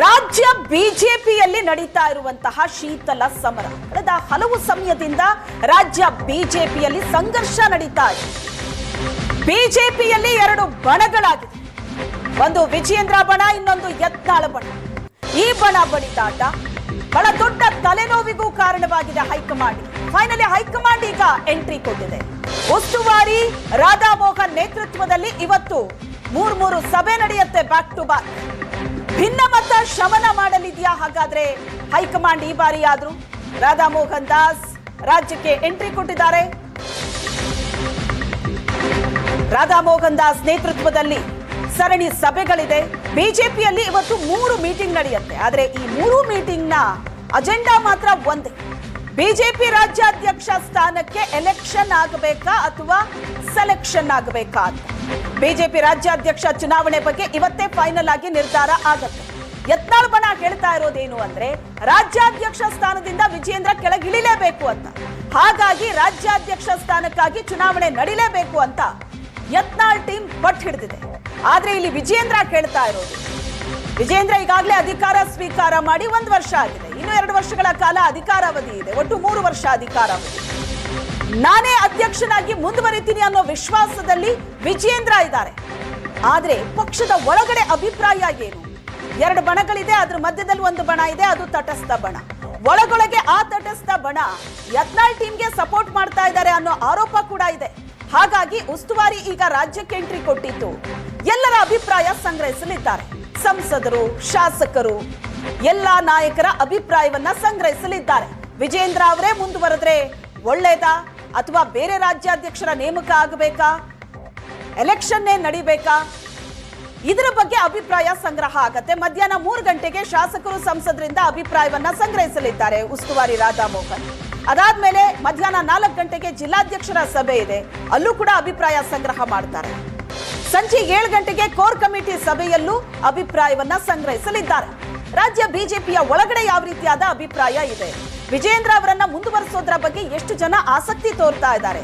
ರಾಜ್ಯ ಬಿಜೆಪಿಯಲ್ಲಿ ನಡೀತಾ ಇರುವಂತಹ ಶೀತಲ ಸಮರ ಕಳೆದ ಹಲವು ಸಮಯದಿಂದ ರಾಜ್ಯ ಬಿಜೆಪಿಯಲ್ಲಿ ಸಂಘರ್ಷ ನಡೀತಾ ಇದೆ. ಬಿಜೆಪಿಯಲ್ಲಿ ಎರಡು ಬಣಗಳಾಗಿದೆ. ಒಂದು ವಿಜಯೇಂದ್ರ ಬಣ, ಇನ್ನೊಂದು ಯತ್ನಾಳ್ ಬಣ. ಈ ಬಣ ಬಡಿದಾಟ ಬಹಳ ದೊಡ್ಡ ತಲೆನೋವಿಗೂ ಕಾರಣವಾಗಿದೆ ಹೈಕಮಾಂಡ್. ಫೈನಲಿ ಹೈಕಮಾಂಡ್ ಈಗ ಎಂಟ್ರಿ ಕೊಟ್ಟಿದೆ. ಉಸ್ತುವಾರಿ ರಾಧಾ ಮೋಹನ್ ನೇತೃತ್ವದಲ್ಲಿ ಇವತ್ತು ಮೂರು ಸಭೆ ನಡೆಯುತ್ತೆ ಬ್ಯಾಕ್ ಟು ಬ್ಯಾಕ್. ಭಿನ್ನಮತ ಶಮನ ಮಾಡಲಿದೆಯಾ ಹಾಗಾದ್ರೆ ಹೈಕಮಾಂಡ್? ಈ ಬಾರಿ ಆದ್ರೂ ರಾಧಾ ಮೋಹನ್ ದಾಸ್ ರಾಜ್ಯಕ್ಕೆ ಎಂಟ್ರಿ ಕೊಟ್ಟಿದ್ದಾರೆ. ರಾಧಾ ಮೋಹನ್ ದಾಸ್ ನೇತೃತ್ವದಲ್ಲಿ ಸರಣಿ ಸಭೆಗಳಿದೆ. ಬಿಜೆಪಿಯಲ್ಲಿ ಇವತ್ತು 3 ಮೀಟಿಂಗ್ ನಡೆಯುತ್ತೆ. ಆದ್ರೆ ಈ 3 ಮೀಟಿಂಗ್ ನ ಅಜೆಂಡಾ ಮಾತ್ರ ಒಂದೇ. ಬಿಜೆಪಿ ರಾಜ್ಯಾಧ್ಯಕ್ಷ ಸ್ಥಾನಕ್ಕೆ ಎಲೆಕ್ಷನ್ ಆಗಬೇಕಾ ಅಥವಾ ಸೆಲೆಕ್ಷನ್ ಆಗಬೇಕಾ ಅಂತ. ಬಿಜೆಪಿ ರಾಜ್ಯಾಧ್ಯಕ್ಷ ಚುನಾವಣೆ ಬಗ್ಗೆ ಇವತ್ತೇ ಫೈನಲ್ ಆಗಿ ನಿರ್ಧಾರ ಆಗುತ್ತೆ. ಯತ್ನಾಳ್ ಬಣ ಹೇಳ್ತಾ ಇರೋದೇನು ಅಂದ್ರೆ ರಾಜ್ಯಾಧ್ಯಕ್ಷ ಸ್ಥಾನದಿಂದ ವಿಜಯೇಂದ್ರ ಕೆಳಗಿಳಿಲೇಬೇಕು ಅಂತ. ಹಾಗಾಗಿ ರಾಜ್ಯಾಧ್ಯಕ್ಷ ಸ್ಥಾನಕ್ಕಾಗಿ ಚುನಾವಣೆ ನಡೀಲೇಬೇಕು ಅಂತ ಯತ್ನಾಳ್ ಟೀಮ್ ಪಟ್ಟು ಹಿಡಿದಿದೆ. ಆದ್ರೆ ಇಲ್ಲಿ ವಿಜಯೇಂದ್ರ ಕೇಳ್ತಾ ಇರೋದು, ವಿಜಯೇಂದ್ರ ಈಗಾಗಲೇ ಅಧಿಕಾರ ಸ್ವೀಕಾರ ಮಾಡಿ 1 ವರ್ಷ ಆಗಿದೆ. ಇನ್ನು 2 ವರ್ಷಗಳ ಕಾಲ ಅಧಿಕಾರಾವಧಿ ಇದೆ. ಒಟ್ಟು 3 ವರ್ಷ ಅಧಿಕಾರಾವಧಿ. ನಾನೇ ಅಧ್ಯಕ್ಷನಾಗಿ ಮುಂದುವರಿತೀನಿ ಅನ್ನೋ ವಿಶ್ವಾಸದಲ್ಲಿ ವಿಜಯೇಂದ್ರ ಇದ್ದಾರೆ. ಆದ್ರೆ ಪಕ್ಷದ ಒಳಗಡೆ ಅಭಿಪ್ರಾಯ ಏನು? 2 ಬಣಗಳಿದೆ. ಅದ್ರ ಮಧ್ಯದಲ್ಲಿ ಒಂದು ಬಣ ಇದೆ, ಅದು ತಟಸ್ಥ ಬಣ. ಒಳಗೊಳಗೆ ಆ ತಟಸ್ಥ ಬಣ ಯತ್ನಾಳ್ ಟೀಮ್ಗೆ ಸಪೋರ್ಟ್ ಮಾಡ್ತಾ ಇದ್ದಾರೆ ಅನ್ನೋ ಆರೋಪ ಕೂಡ ಇದೆ. ಹಾಗಾಗಿ ಉಸ್ತುವಾರಿ ಈಗ ರಾಜ್ಯಕ್ಕೆ ಎಂಟ್ರಿ ಕೊಟ್ಟಿದ್ದು ಎಲ್ಲರ ಅಭಿಪ್ರಾಯ ಸಂಗ್ರಹಿಸಲಿದ್ದಾರೆ. ಸಂಸದರು, ಶಾಸಕರು, ಎಲ್ಲಾ ನಾಯಕರ ಅಭಿಪ್ರಾಯವನ್ನ ಸಂಗ್ರಹಿಸಲಿದ್ದಾರೆ. ವಿಜಯೇಂದ್ರ ಅವರೇ ಮುಂದುವರೆದ್ರೆ ಒಳ್ಳೇದಾ ಅಥವಾ ಬೇರೆ ರಾಜ್ಯಾಧ್ಯಕ್ಷರ ನೇಮಕ ಆಗಬೇಕಾ, ಎಲೆಕ್ಷನ್ನೇ ನಡಿಬೇಕಾ, ಇದರ ಬಗ್ಗೆ ಅಭಿಪ್ರಾಯ ಸಂಗ್ರಹ ಆಗತ್ತೆ. ಮಧ್ಯಾಹ್ನ 3 ಗಂಟೆಗೆ ಶಾಸಕರು, ಸಂಸದರಿಂದ ಅಭಿಪ್ರಾಯವನ್ನ ಸಂಗ್ರಹಿಸಲಿದ್ದಾರೆ ಉಸ್ತುವಾರಿ ರಾಧಾ ಮೋಹನ್. ಅದಾದ್ಮೇಲೆ ಮಧ್ಯಾಹ್ನ 4 ಗಂಟೆಗೆ ಜಿಲ್ಲಾಧ್ಯಕ್ಷರ ಸಭೆ ಇದೆ, ಅಲ್ಲೂ ಕೂಡ ಅಭಿಪ್ರಾಯ ಸಂಗ್ರಹ ಮಾಡ್ತಾರೆ. ಸಂಜೆ 7 ಗಂಟೆಗೆ ಕೋರ್ ಕಮಿಟಿ ಸಭೆಯಲ್ಲೂ ಅಭಿಪ್ರಾಯವನ್ನ ಸಂಗ್ರಹಿಸಲಿದ್ದಾರೆ. ರಾಜ್ಯ ಬಿಜೆಪಿಯ ಒಳಗಡೆ ಯಾವ ರೀತಿಯಾದ ಅಭಿಪ್ರಾಯ ಇದೆ, ವಿಜಯೇಂದ್ರ ಅವರನ್ನ ಮುಂದುವರಿಸೋದ್ರ ಬಗ್ಗೆ ಎಷ್ಟು ಜನ ಆಸಕ್ತಿ ತೋರ್ತಾ ಇದ್ದಾರೆ,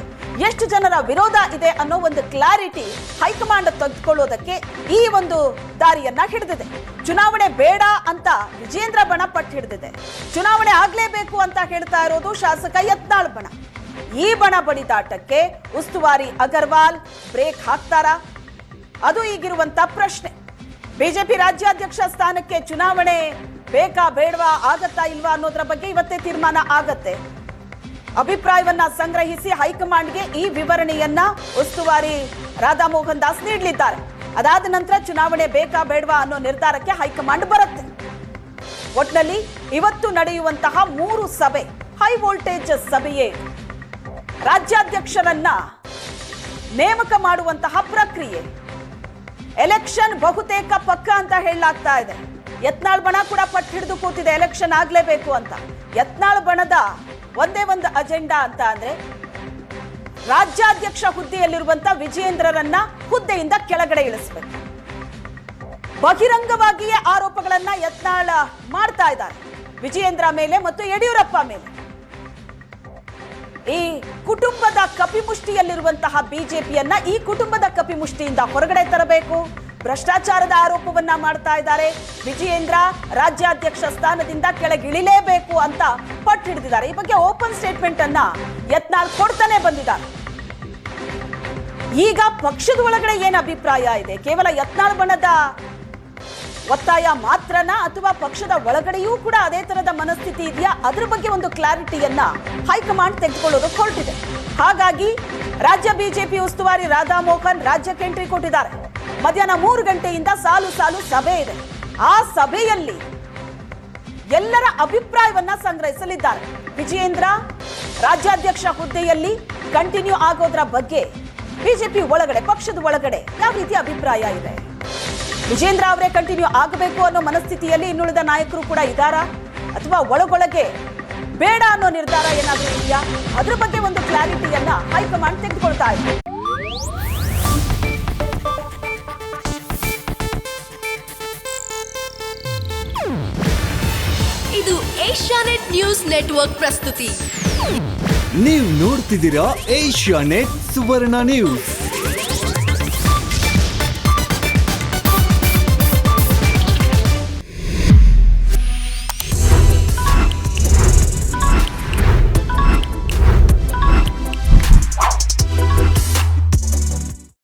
ಎಷ್ಟು ಜನರ ವಿರೋಧ ಇದೆ ಅನ್ನೋ ಒಂದು ಕ್ಲಾರಿಟಿ ಹೈಕಮಾಂಡ್ ತೆಗೆದುಕೊಳ್ಳೋದಕ್ಕೆ ಈ ಒಂದು ದಾರಿಯನ್ನ ಹಿಡಿದಿದೆ. ಚುನಾವಣೆ ಬೇಡ ಅಂತ ವಿಜಯೇಂದ್ರ ಬಣ ಪಟ್ಟು ಹಿಡಿದಿದೆ. ಚುನಾವಣೆ ಆಗ್ಲೇಬೇಕು ಅಂತ ಹೇಳ್ತಾ ಇರೋದು ಶಾಸಕ ಯತ್ನಾಳ್ ಬಣ. ಈ ಬಣ ಬಡಿದಾಟಕ್ಕೆ ಉಸ್ತುವಾರಿ ಅಗರ್ವಾಲ್ ಬ್ರೇಕ್ ಹಾಕ್ತಾರಾ? ಅದು ಈಗಿರುವಂತ ಪ್ರಶ್ನೆ. ಬಿಜೆಪಿ ರಾಜ್ಯಾಧ್ಯಕ್ಷ ಸ್ಥಾನಕ್ಕೆ ಚುನಾವಣೆ ಬೇಕಾ ಬೇಡವಾ, ಆಗತ್ತಾ ಇಲ್ವಾ ಅನ್ನೋದ್ರ ಬಗ್ಗೆ ಇವತ್ತೇ ತೀರ್ಮಾನ ಆಗತ್ತೆ. ಅಭಿಪ್ರಾಯವನ್ನ ಸಂಗ್ರಹಿಸಿ ಹೈಕಮಾಂಡ್ಗೆ ಈ ವಿವರಣೆಯನ್ನ ಉಸ್ತುವಾರಿ ರಾಧಾ ಮೋಹನ್ ದಾಸ್ ನೀಡಲಿದ್ದಾರೆ. ಅದಾದ ನಂತರ ಚುನಾವಣೆ ಬೇಕಾ ಬೇಡವಾ ಅನ್ನೋ ನಿರ್ಧಾರಕ್ಕೆ ಹೈಕಮಾಂಡ್ ಬರುತ್ತೆ. ಒಟ್ನಲ್ಲಿ ಇವತ್ತು ನಡೆಯುವಂತಹ 3 ಸಭೆ ಹೈ ವೋಲ್ಟೇಜ್ ಸಭೆಯೇ. ರಾಜ್ಯಾಧ್ಯಕ್ಷರನ್ನ ನೇಮಕ ಮಾಡುವಂತಹ ಪ್ರಕ್ರಿಯೆ, ಎಲೆಕ್ಷನ್ ಬಹುತೇಕ ಪಕ್ಕ ಅಂತ ಹೇಳಲಾಗ್ತಾ ಇದೆ. ಯತ್ನಾಳ್ ಬಣ ಕೂಡ ಪಟ್ಟು ಹಿಡಿದು ಕೂತಿದೆ ಎಲೆಕ್ಷನ್ ಆಗ್ಲೇಬೇಕು ಅಂತ. ಯತ್ನಾಳ್ ಬಣದ ಒಂದೇ ಒಂದು ಅಜೆಂಡಾ ಅಂತ ಅಂದ್ರೆ ರಾಜ್ಯಾಧ್ಯಕ್ಷ ಹುದ್ದೆಯಲ್ಲಿರುವಂತ ವಿಜಯೇಂದ್ರರನ್ನ ಹುದ್ದೆಯಿಂದ ಕೆಳಗಡೆ ಇಳಿಸಬೇಕು. ಬಹಿರಂಗವಾಗಿಯೇ ಆರೋಪಗಳನ್ನ ಯತ್ನಾಳ್ ಮಾಡ್ತಾ ಇದ್ದಾರೆ ವಿಜಯೇಂದ್ರ ಮೇಲೆ ಮತ್ತು ಯಡಿಯೂರಪ್ಪ ಮೇಲೆ. ಈ ಕುಟುಂಬದ ಕಪಿಮುಷ್ಟಿಯಲ್ಲಿರುವಂತಹ ಬಿಜೆಪಿಯನ್ನ ಈ ಕುಟುಂಬದ ಕಪಿಮುಷ್ಟಿಯಿಂದ ಹೊರಗಡೆ ತರಬೇಕು. ಭ್ರಷ್ಟಾಚಾರದ ಆರೋಪವನ್ನ ಮಾಡ್ತಾ ಇದ್ದಾರೆ. ವಿಜಯೇಂದ್ರ ರಾಜ್ಯಾಧ್ಯಕ್ಷ ಸ್ಥಾನದಿಂದ ಕೆಳಗಿಳಿಲೇಬೇಕು ಅಂತ ಪಟ್ಟು ಹಿಡಿದಿದ್ದಾರೆ. ಈ ಬಗ್ಗೆ ಓಪನ್ ಸ್ಟೇಟ್ಮೆಂಟ್ ಅನ್ನ ಯತ್ನಾಳ್ ಕೊಡ್ತಾನೆ ಬಂದಿದ್ದಾರೆ. ಈಗ ಪಕ್ಷದ ಒಳಗಡೆ ಏನ್ ಅಭಿಪ್ರಾಯ ಇದೆ? ಕೇವಲ ಯತ್ನಾಳ್ ಬಣದ ಒತ್ತಾಯ ಮಾತ್ರನಾ ಅಥವಾ ಪಕ್ಷದ ಒಳಗಡೆಯೂ ಕೂಡ ಅದೇ ತರದ ಮನಸ್ಥಿತಿ ಇದೆಯಾ? ಅದ್ರ ಬಗ್ಗೆ ಒಂದು ಕ್ಲಾರಿಟಿಯನ್ನ ಹೈಕಮಾಂಡ್ ತೆಗೆದುಕೊಳ್ಳೋದಕ್ಕೆ ಹೊರಟಿದೆ. ಹಾಗಾಗಿ ರಾಜ್ಯ ಬಿಜೆಪಿ ಉಸ್ತುವಾರಿ ರಾಧಾ ಮೋಹನ್ ರಾಜ್ಯಕ್ಕೆ ಎಂಟ್ರಿ ಕೊಟ್ಟಿದ್ದಾರೆ. ಮಧ್ಯಾಹ್ನ 3 ಗಂಟೆಯಿಂದ ಸಾಲು ಸಭೆ ಇದೆ. ಆ ಸಭೆಯಲ್ಲಿ ಎಲ್ಲರ ಅಭಿಪ್ರಾಯವನ್ನ ಸಂಗ್ರಹಿಸಲಿದ್ದಾರೆ. ವಿಜಯೇಂದ್ರ ರಾಜ್ಯಾಧ್ಯಕ್ಷ ಹುದ್ದೆಯಲ್ಲಿ ಕಂಟಿನ್ಯೂ ಆಗೋದ್ರ ಬಗ್ಗೆ ಬಿಜೆಪಿ ಒಳಗಡೆ, ಪಕ್ಷದ ಒಳಗಡೆ ಯಾವ ರೀತಿ ಅಭಿಪ್ರಾಯ ಇದೆ? ವಿಜಯೇಂದ್ರ ಅವರೇ ಕಂಟಿನ್ಯೂ ಆಗಬೇಕು ಅನ್ನೋ ಮನಸ್ಥಿತಿಯಲ್ಲಿ ಇನ್ನುಳಿದ ನಾಯಕರು ಕೂಡ ಇದ್ದಾರಾ ಅಥವಾ ಒಳಗೊಳಗೆ ಬೇಡ ಅನ್ನೋ ನಿರ್ಧಾರ ಏನಾದರೂ ಇದೆಯಾ? ಅದ್ರ ಬಗ್ಗೆ ಒಂದು ಕ್ಲಾರಿಟಿಯನ್ನ ಹೈಕಮಾಂಡ್ ತೆಗೆದುಕೊಳ್ತಾ ಇದೆ. ಇದು ಏಷ್ಯಾನೆಟ್ ನ್ಯೂಸ್ ನೆಟ್ವರ್ಕ್ ಪ್ರಸ್ತುತಿ. ನೀವು ನೋಡ್ತಿದ್ದೀರಾ ಏಷ್ಯಾನೆಟ್ ಸುವರ್ಣ ನ್ಯೂಸ್.